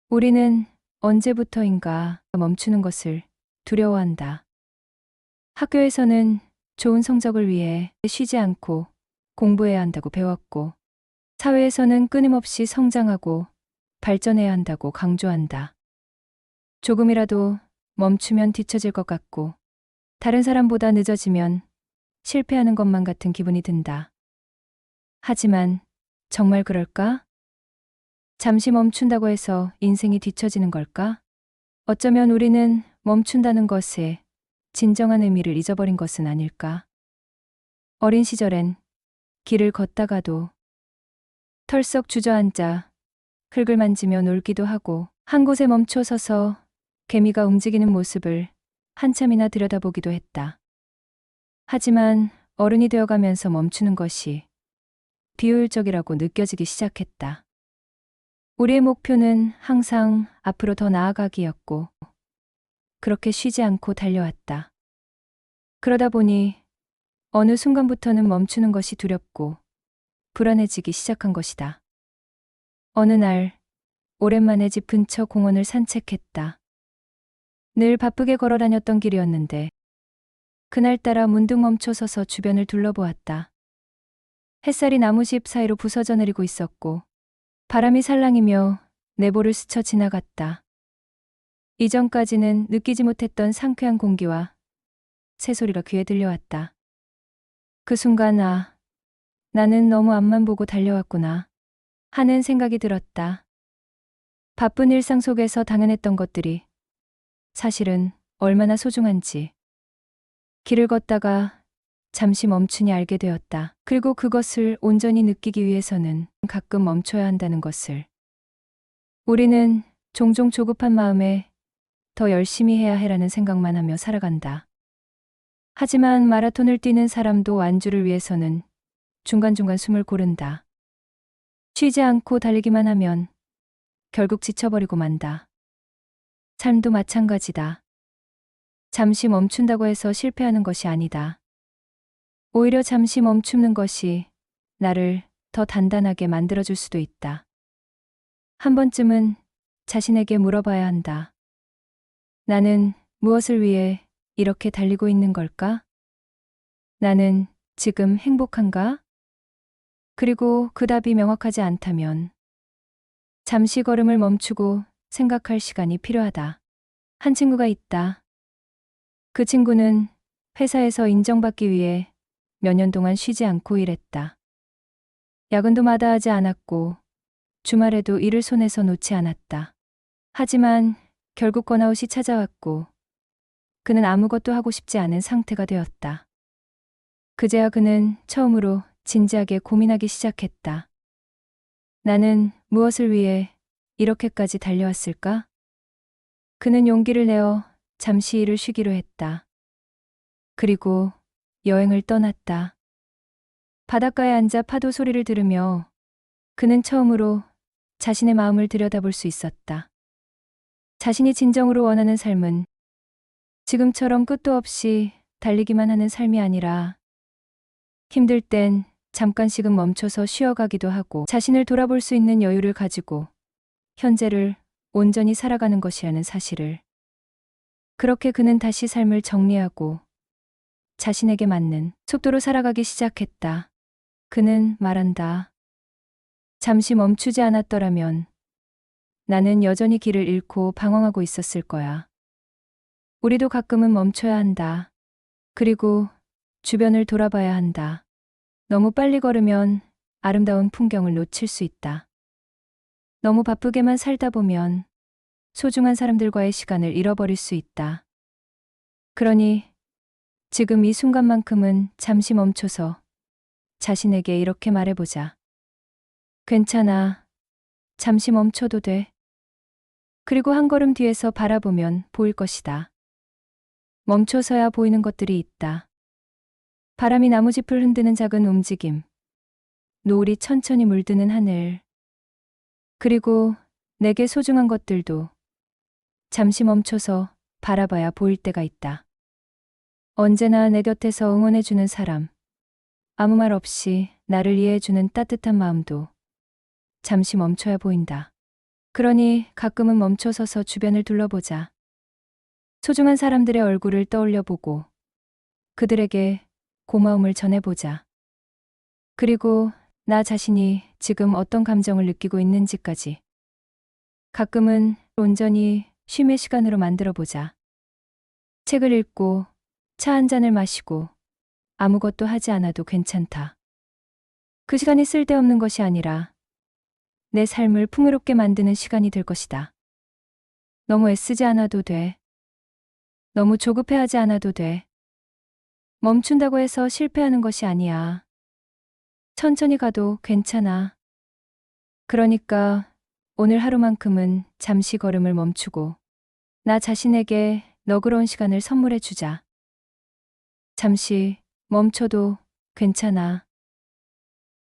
우리는 언제부터인가 멈추는 것을 두려워한다. 학교에서는 좋은 성적을 위해 쉬지 않고 공부해야 한다고 배웠고, 사회에서는 끊임없이 성장하고 발전해야 한다고 강조한다. 조금이라도 멈추면 뒤처질 것 같고, 다른 사람보다 늦어지면 실패하는 것만 같은 기분이 든다. 하지만 정말 그럴까? 잠시 멈춘다고 해서 인생이 뒤처지는 걸까? 어쩌면 우리는 멈춘다는 것의 진정한 의미를 잊어버린 것은 아닐까? 어린 시절엔 길을 걷다가도 털썩 주저앉아 흙을 만지며 놀기도 하고, 한 곳에 멈춰 서서 개미가 움직이는 모습을 한참이나 들여다보기도 했다. 하지만 어른이 되어가면서 멈추는 것이 비효율적이라고 느껴지기 시작했다. 우리의 목표는 항상 앞으로 더 나아가기였고, 그렇게 쉬지 않고 달려왔다. 그러다 보니 어느 순간부터는 멈추는 것이 두렵고 불안해지기 시작한 것이다. 어느 날 오랜만에 집 근처 공원을 산책했다. 늘 바쁘게 걸어 다녔던 길이었는데 그날따라 문득 멈춰서서 주변을 둘러보았다. 햇살이 나무집 사이로 부서져 내리고 있었고, 바람이 살랑이며 내볼을 스쳐 지나갔다. 이전까지는 느끼지 못했던 상쾌한 공기와 새소리가 귀에 들려왔다. 그 순간 나는 너무 앞만 보고 달려왔구나 하는 생각이 들었다. 바쁜 일상 속에서 당연했던 것들이 사실은 얼마나 소중한지 길을 걷다가 잠시 멈추니 알게 되었다. 그리고 그것을 온전히 느끼기 위해서는 가끔 멈춰야 한다는 것을. 우리는 종종 조급한 마음에 더 열심히 해야 해라는 생각만 하며 살아간다. 하지만 마라톤을 뛰는 사람도 완주를 위해서는 중간중간 숨을 고른다. 쉬지 않고 달리기만 하면 결국 지쳐버리고 만다. 삶도 마찬가지다. 잠시 멈춘다고 해서 실패하는 것이 아니다. 오히려 잠시 멈추는 것이 나를 더 단단하게 만들어줄 수도 있다. 한 번쯤은 자신에게 물어봐야 한다. 나는 무엇을 위해 이렇게 달리고 있는 걸까? 나는 지금 행복한가? 그리고 그 답이 명확하지 않다면 잠시 걸음을 멈추고 생각할 시간이 필요하다. 한 친구가 있다. 그 친구는 회사에서 인정받기 위해 몇 년 동안 쉬지 않고 일했다. 야근도 마다하지 않았고 주말에도 일을 손에서 놓지 않았다. 하지만 결국 번아웃이 찾아왔고 그는 아무것도 하고 싶지 않은 상태가 되었다. 그제야 그는 처음으로 진지하게 고민하기 시작했다. 나는 무엇을 위해 이렇게까지 달려왔을까? 그는 용기를 내어 잠시 일을 쉬기로 했다. 그리고 여행을 떠났다. 바닷가에 앉아 파도 소리를 들으며 그는 처음으로 자신의 마음을 들여다볼 수 있었다. 자신이 진정으로 원하는 삶은 지금처럼 끝도 없이 달리기만 하는 삶이 아니라 힘들 땐 잠깐씩은 멈춰서 쉬어가기도 하고 자신을 돌아볼 수 있는 여유를 가지고 현재를 온전히 살아가는 것이라는 사실을. 그렇게 그는 다시 삶을 정리하고 자신에게 맞는 속도로 살아가기 시작했다. 그는 말한다. 잠시 멈추지 않았더라면 나는 여전히 길을 잃고 방황하고 있었을 거야. 우리도 가끔은 멈춰야 한다. 그리고 주변을 돌아봐야 한다. 너무 빨리 걸으면 아름다운 풍경을 놓칠 수 있다. 너무 바쁘게만 살다 보면 소중한 사람들과의 시간을 잃어버릴 수 있다. 그러니 지금 이 순간만큼은 잠시 멈춰서 자신에게 이렇게 말해보자. 괜찮아. 잠시 멈춰도 돼. 그리고 한 걸음 뒤에서 바라보면 보일 것이다. 멈춰서야 보이는 것들이 있다. 바람이 나무짚을 흔드는 작은 움직임, 노을이 천천히 물드는 하늘, 그리고 내게 소중한 것들도 잠시 멈춰서 바라봐야 보일 때가 있다. 언제나 내 곁에서 응원해주는 사람, 아무 말 없이 나를 이해해주는 따뜻한 마음도 잠시 멈춰야 보인다. 그러니 가끔은 멈춰서서 주변을 둘러보자. 소중한 사람들의 얼굴을 떠올려 보고 그들에게 고마움을 전해보자. 그리고 나 자신이 지금 어떤 감정을 느끼고 있는지까지. 가끔은 온전히 쉼의 시간으로 만들어 보자. 책을 읽고 차 한 잔을 마시고 아무것도 하지 않아도 괜찮다. 그 시간이 쓸데없는 것이 아니라 내 삶을 풍요롭게 만드는 시간이 될 것이다. 너무 애쓰지 않아도 돼. 너무 조급해하지 않아도 돼. 멈춘다고 해서 실패하는 것이 아니야. 천천히 가도 괜찮아. 그러니까 오늘 하루만큼은 잠시 걸음을 멈추고 나 자신에게 너그러운 시간을 선물해 주자. 잠시 멈춰도 괜찮아.